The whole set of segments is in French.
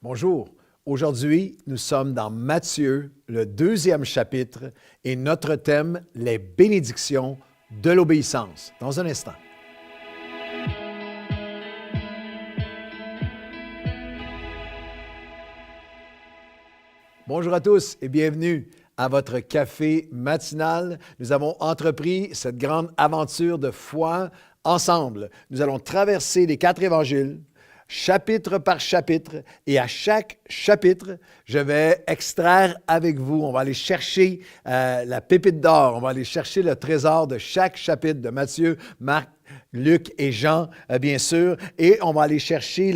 Bonjour. Aujourd'hui, nous sommes dans Matthieu, le 2e chapitre, et notre thème, les bénédictions de l'obéissance. Dans un instant. Bonjour à tous et bienvenue à votre café matinal. Nous avons entrepris cette grande aventure de foi ensemble. Nous allons traverser les 4 évangiles, chapitre par chapitre, et à chaque chapitre, je vais extraire avec vous, on va aller chercher la pépite d'or, on va aller chercher le trésor de chaque chapitre de Matthieu, Marc, Luc et Jean, bien sûr, et on va aller chercher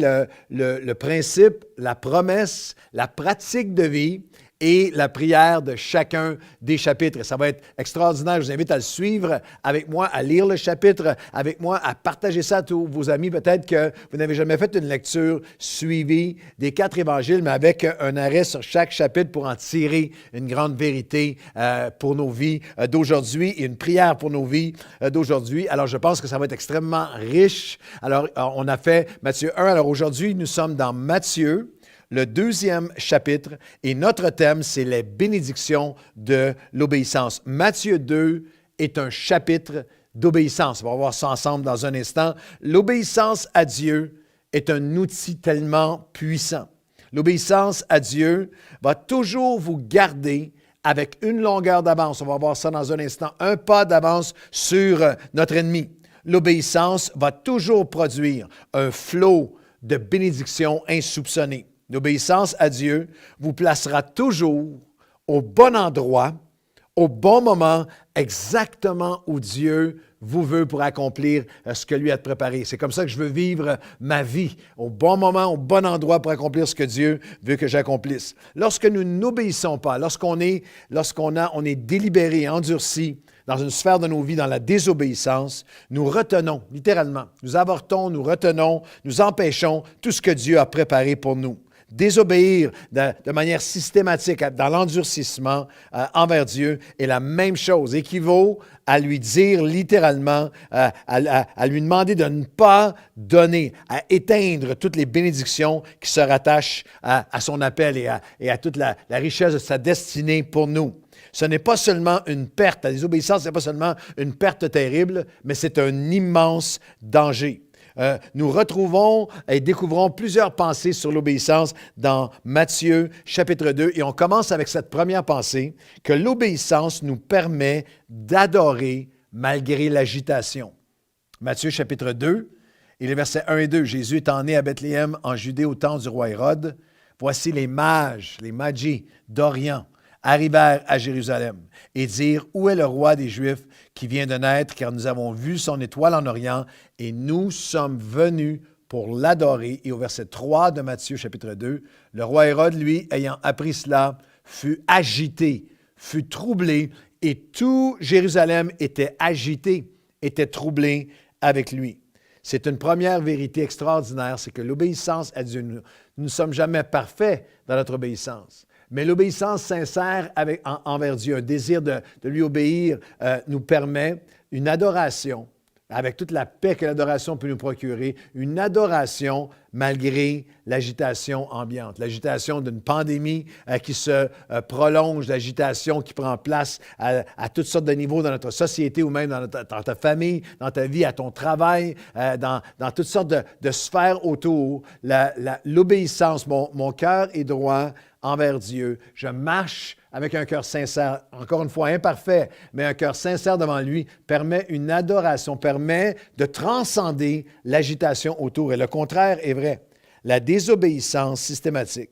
le principe, la promesse, la pratique de vie et la prière de chacun des chapitres. Ça va être extraordinaire. Je vous invite à le suivre avec moi, à lire le chapitre avec moi, à partager ça à tous vos amis. Peut-être que vous n'avez jamais fait une lecture suivie des 4 évangiles, mais avec un arrêt sur chaque chapitre pour en tirer une grande vérité pour nos vies d'aujourd'hui et une prière pour nos vies d'aujourd'hui. Alors, je pense que ça va être extrêmement riche. Alors, on a fait Matthieu 1. Alors, aujourd'hui, nous sommes dans Matthieu, le 2e chapitre, et notre thème, c'est les bénédictions de l'obéissance. Matthieu 2 est un chapitre d'obéissance. On va voir ça ensemble dans un instant. L'obéissance à Dieu est un outil tellement puissant. L'obéissance à Dieu va toujours vous garder avec une longueur d'avance. On va voir ça dans un instant. Un pas d'avance sur notre ennemi. L'obéissance va toujours produire un flot de bénédictions insoupçonnées. L'obéissance à Dieu vous placera toujours au bon endroit, au bon moment, exactement où Dieu vous veut pour accomplir ce que lui a préparé. C'est comme ça que je veux vivre ma vie, au bon moment, au bon endroit pour accomplir ce que Dieu veut que j'accomplisse. Lorsque nous n'obéissons pas, lorsqu'on est délibéré, endurci, dans une sphère de nos vies, dans la désobéissance, nous retenons, littéralement, nous avortons, nous retenons, nous empêchons tout ce que Dieu a préparé pour nous. Désobéir de manière systématique dans l'endurcissement envers Dieu est la même chose, équivaut à lui dire littéralement, à lui demander de ne pas donner, à éteindre toutes les bénédictions qui se rattachent à son appel et à toute la richesse de sa destinée pour nous. Ce n'est pas seulement une perte, la désobéissance, ce n'est pas seulement une perte terrible, mais c'est un immense danger. Nous retrouvons et découvrons plusieurs pensées sur l'obéissance dans Matthieu chapitre 2 et on commence avec cette première pensée que l'obéissance nous permet d'adorer malgré l'agitation. Matthieu chapitre 2 et les versets 1 et 2. Jésus étant né à Bethléem en Judée au temps du roi Hérode, voici les mages, les magi d'Orient, arrivèrent à Jérusalem et dirent « Où est le roi des Juifs qui vient de naître, car nous avons vu son étoile en Orient et nous sommes venus pour l'adorer. » Et au verset 3 de Matthieu chapitre 2, le roi Hérode, lui, ayant appris cela, fut agité, fut troublé, et tout Jérusalem était agité, était troublé avec lui. C'est une première vérité extraordinaire, c'est que l'obéissance à Dieu, nous ne sommes jamais parfaits dans notre obéissance. Mais l'obéissance sincère envers Dieu, un désir de lui obéir, nous permet une adoration, avec toute la paix que l'adoration peut nous procurer, une adoration malgré l'agitation ambiante, l'agitation d'une pandémie qui se prolonge, l'agitation qui prend place à toutes sortes de niveaux dans notre société ou même dans ta famille, dans ta vie, à ton travail, dans toutes sortes de sphères autour. L'obéissance, mon cœur est droit envers Dieu. Je marche avec un cœur sincère, encore une fois imparfait, mais un cœur sincère devant lui permet une adoration, permet de transcender l'agitation autour. Et le contraire est vrai. La désobéissance systématique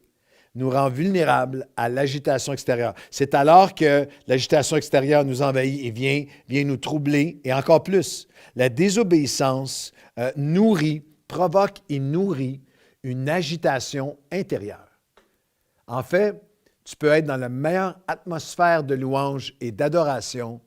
nous rend vulnérables à l'agitation extérieure. C'est alors que l'agitation extérieure nous envahit et vient nous troubler. Et encore plus, la désobéissance provoque et nourrit une agitation intérieure. En fait, tu peux être dans la meilleure atmosphère de louange et d'adoration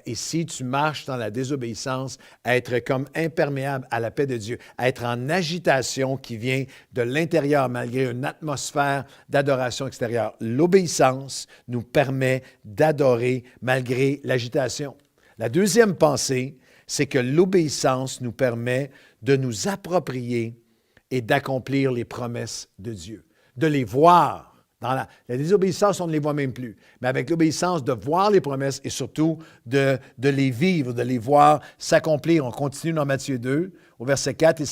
et si tu marches dans la désobéissance, être comme imperméable à la paix de Dieu, être en agitation qui vient de l'intérieur malgré une atmosphère d'adoration extérieure. L'obéissance nous permet d'adorer malgré l'agitation. La deuxième pensée, c'est que l'obéissance nous permet de nous approprier et d'accomplir les promesses de Dieu. de les voir. Dans la désobéissance, on ne les voit même plus. Mais avec l'obéissance, de voir les promesses et surtout de les vivre, de les voir s'accomplir. On continue dans Matthieu 2, au verset 4,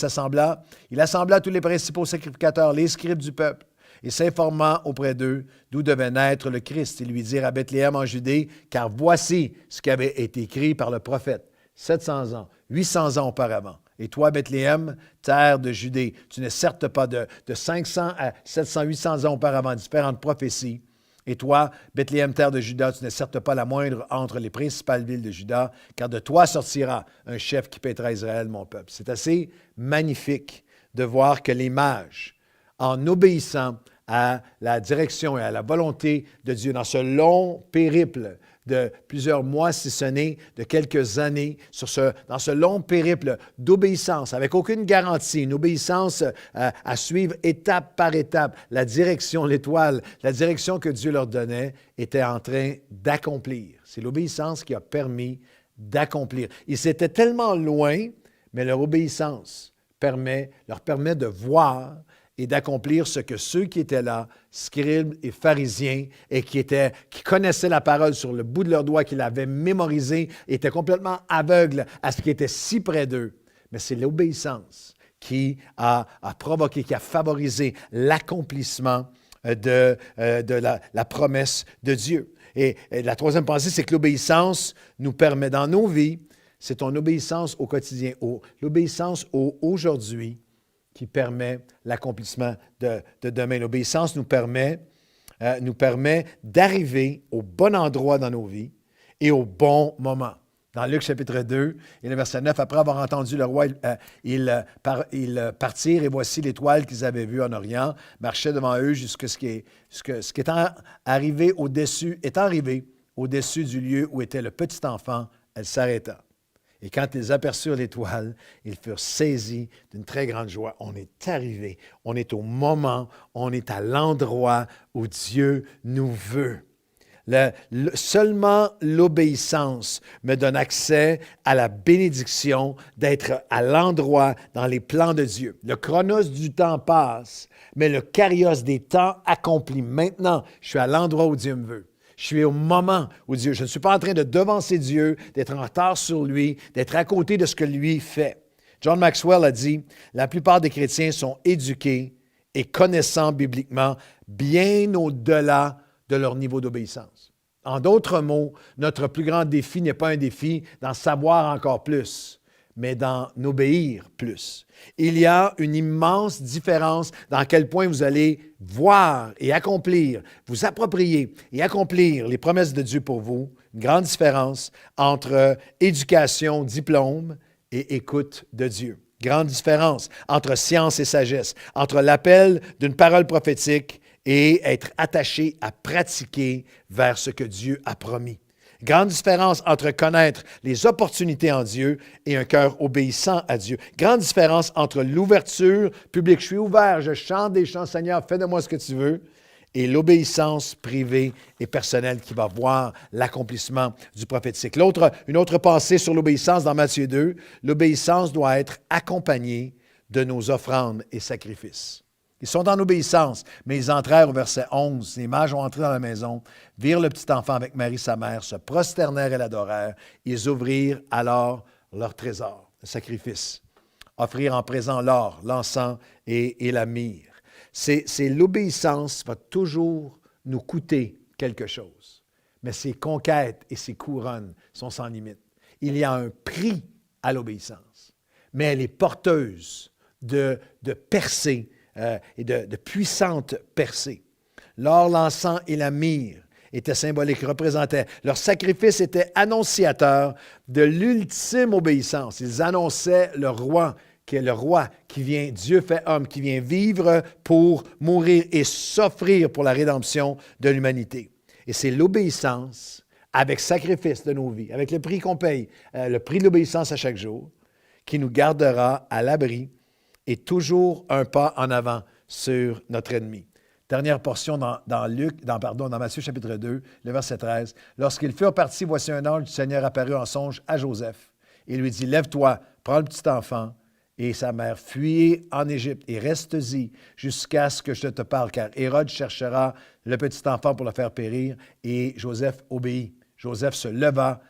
il assembla tous les principaux sacrificateurs, les scribes du peuple, et s'informa auprès d'eux d'où devait naître le Christ. Ils lui dirent à Bethléem en Judée, car voici ce qui avait été écrit par le prophète 700 ans, 800 ans auparavant. Et toi, Bethléem, terre de Judée, tu n'es certes pas de 500 à 700, 800 ans auparavant, différentes prophéties. Et toi, Bethléem, terre de Juda, tu n'es certes pas la moindre entre les principales villes de Juda, car de toi sortira un chef qui paîtra Israël, mon peuple. C'est assez magnifique de voir que les mages, en obéissant à la direction et à la volonté de Dieu dans ce long périple de plusieurs mois, si ce n'est de quelques années, dans ce long périple d'obéissance, avec aucune garantie, une obéissance à suivre étape par étape, la direction, l'étoile, la direction que Dieu leur donnait, était en train d'accomplir. C'est l'obéissance qui a permis d'accomplir. Ils étaient tellement loin, mais leur obéissance leur permet de voir et d'accomplir ce que ceux qui étaient là, scribes et pharisiens, et qui connaissaient la parole sur le bout de leurs doigts, qui l'avaient mémorisée, étaient complètement aveugles à ce qui était si près d'eux. Mais c'est l'obéissance qui a provoqué, qui a favorisé l'accomplissement de la promesse de Dieu. Et la troisième pensée, c'est que l'obéissance nous permet dans nos vies, c'est ton obéissance au quotidien, l'obéissance au aujourd'hui, qui permet l'accomplissement de demain. L'obéissance nous permet d'arriver au bon endroit dans nos vies et au bon moment. Dans Luc chapitre 2 et le verset 9, après avoir entendu le roi, ils partirent et voici l'étoile qu'ils avaient vue en Orient, marchait devant eux jusqu'à ce qui est arrivé au-dessus du lieu où était le petit enfant, elle s'arrêta. Et quand ils aperçurent l'étoile, ils furent saisis d'une très grande joie. On est arrivé, on est au moment, on est à l'endroit où Dieu nous veut. Seulement l'obéissance me donne accès à la bénédiction d'être à l'endroit dans les plans de Dieu. Le chronos du temps passe, mais le kairos des temps accomplit. Maintenant, je suis à l'endroit où Dieu me veut. Je suis au moment où Dieu, je ne suis pas en train de devancer Dieu, d'être en retard sur lui, d'être à côté de ce que lui fait. John Maxwell a dit, la plupart des chrétiens sont éduqués et connaissant bibliquement bien au-delà de leur niveau d'obéissance. En d'autres mots, notre plus grand défi n'est pas un défi d'en savoir encore plus, mais d'en obéir plus. Il y a une immense différence dans quel point vous allez voir et accomplir, vous approprier et accomplir les promesses de Dieu pour vous. Une grande différence entre éducation, diplôme et écoute de Dieu. Grande différence entre science et sagesse, entre l'appel d'une parole prophétique et être attaché à pratiquer vers ce que Dieu a promis. Grande différence entre connaître les opportunités en Dieu et un cœur obéissant à Dieu. Grande différence entre l'ouverture publique, je suis ouvert, je chante des chants, Seigneur, fais de moi ce que tu veux, et l'obéissance privée et personnelle qui va voir l'accomplissement du prophétique. Une autre pensée sur l'obéissance dans Matthieu 2, l'obéissance doit être accompagnée de nos offrandes et sacrifices. Ils sont en obéissance, mais ils entrèrent au verset 11. Les mages ont entré dans la maison, virent le petit enfant avec Marie sa mère, se prosternèrent et l'adorèrent. Ils ouvrirent alors leur trésor, le sacrifice. Offrir en présent l'or, l'encens et la myrrhe. C'est l'obéissance va toujours nous coûter quelque chose. Mais ses conquêtes et ses couronnes sont sans limite. Il y a un prix à l'obéissance, mais elle est porteuse de percées et de puissantes percées. L'or, l'encens et la myrrhe étaient symboliques, représentaient. Leur sacrifice était annonciateur de l'ultime obéissance. Ils annonçaient le roi, qui est le roi qui vient, Dieu fait homme, qui vient vivre pour mourir et s'offrir pour la rédemption de l'humanité. Et c'est l'obéissance avec sacrifice de nos vies, avec le prix qu'on paye, le prix de l'obéissance à chaque jour, qui nous gardera à l'abri et toujours un pas en avant sur notre ennemi. Dernière portion dans Matthieu chapitre 2, le verset 13. Lorsqu'ils furent partis, voici un ange du Seigneur apparut en songe à Joseph. Il lui dit, lève-toi, prends le petit enfant et sa mère, fuyez en Égypte et reste-y jusqu'à ce que je te parle, car Hérode cherchera le petit enfant pour le faire périr. Et Joseph obéit. Joseph se leva,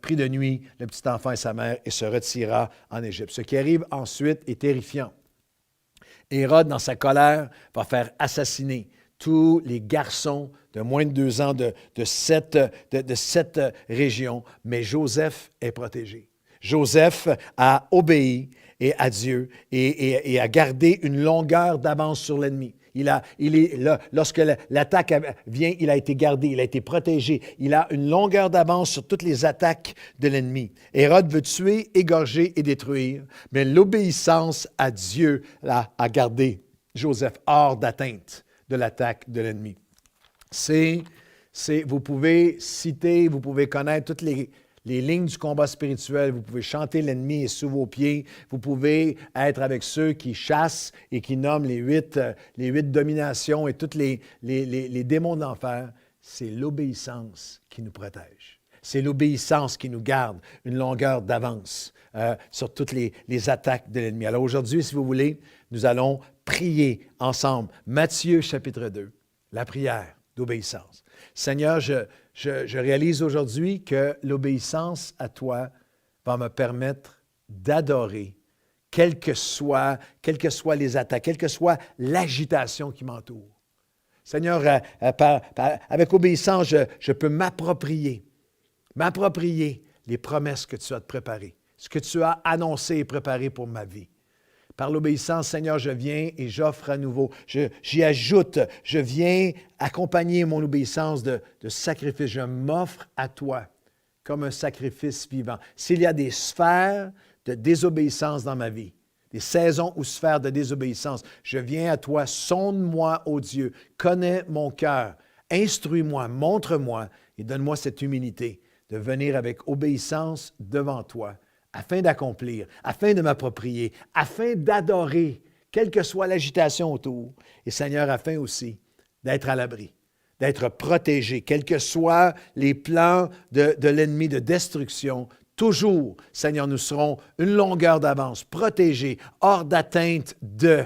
prit de nuit le petit enfant et sa mère et se retira en Égypte. Ce qui arrive ensuite est terrifiant. Hérode, dans sa colère, va faire assassiner tous les garçons de moins de 2 ans de cette région, mais Joseph est protégé. Joseph a obéi à Dieu et a gardé une longueur d'avance sur l'ennemi. Lorsque l'attaque vient, il a été gardé, il a été protégé. Il a une longueur d'avance sur toutes les attaques de l'ennemi. Hérode veut tuer, égorger et détruire, mais l'obéissance à Dieu a gardé Joseph hors d'atteinte de l'attaque de l'ennemi. Vous pouvez citer, vous pouvez connaître toutes les lignes du combat spirituel, vous pouvez chanter l'ennemi est sous vos pieds, vous pouvez être avec ceux qui chassent et qui nomment les huit dominations et tous les démons de l'enfer. C'est l'obéissance qui nous protège. C'est l'obéissance qui nous garde une longueur d'avance sur toutes les attaques de l'ennemi. Alors aujourd'hui, si vous voulez, nous allons prier ensemble. Matthieu chapitre 2, la prière d'obéissance. Seigneur, je réalise aujourd'hui que l'obéissance à toi va me permettre d'adorer, quelles que soient les attaques, quelle que soit l'agitation qui m'entoure. Seigneur, avec obéissance, je peux m'approprier les promesses que tu as préparées, ce que tu as annoncé et préparé pour ma vie. Par l'obéissance, Seigneur, je viens et j'offre à nouveau. J'y ajoute, je viens accompagner mon obéissance de sacrifice. Je m'offre à toi comme un sacrifice vivant. S'il y a des sphères de désobéissance dans ma vie, des saisons ou sphères de désobéissance, je viens à toi, sonde-moi, ô Dieu, connais mon cœur, instruis-moi, montre-moi et donne-moi cette humilité de venir avec obéissance devant toi, afin d'accomplir, afin de m'approprier, afin d'adorer, quelle que soit l'agitation autour. Et Seigneur, afin aussi d'être à l'abri, d'être protégé, quels que soient les plans de l'ennemi de destruction. Toujours, Seigneur, nous serons une longueur d'avance, protégés, hors d'atteinte de.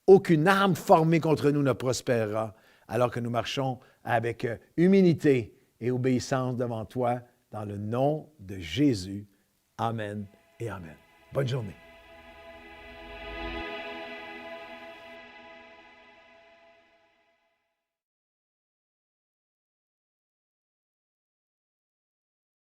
Aucune arme formée contre nous ne prospérera, alors que nous marchons avec humilité et obéissance devant toi, dans le nom de Jésus. Amen et amen. Bonne journée.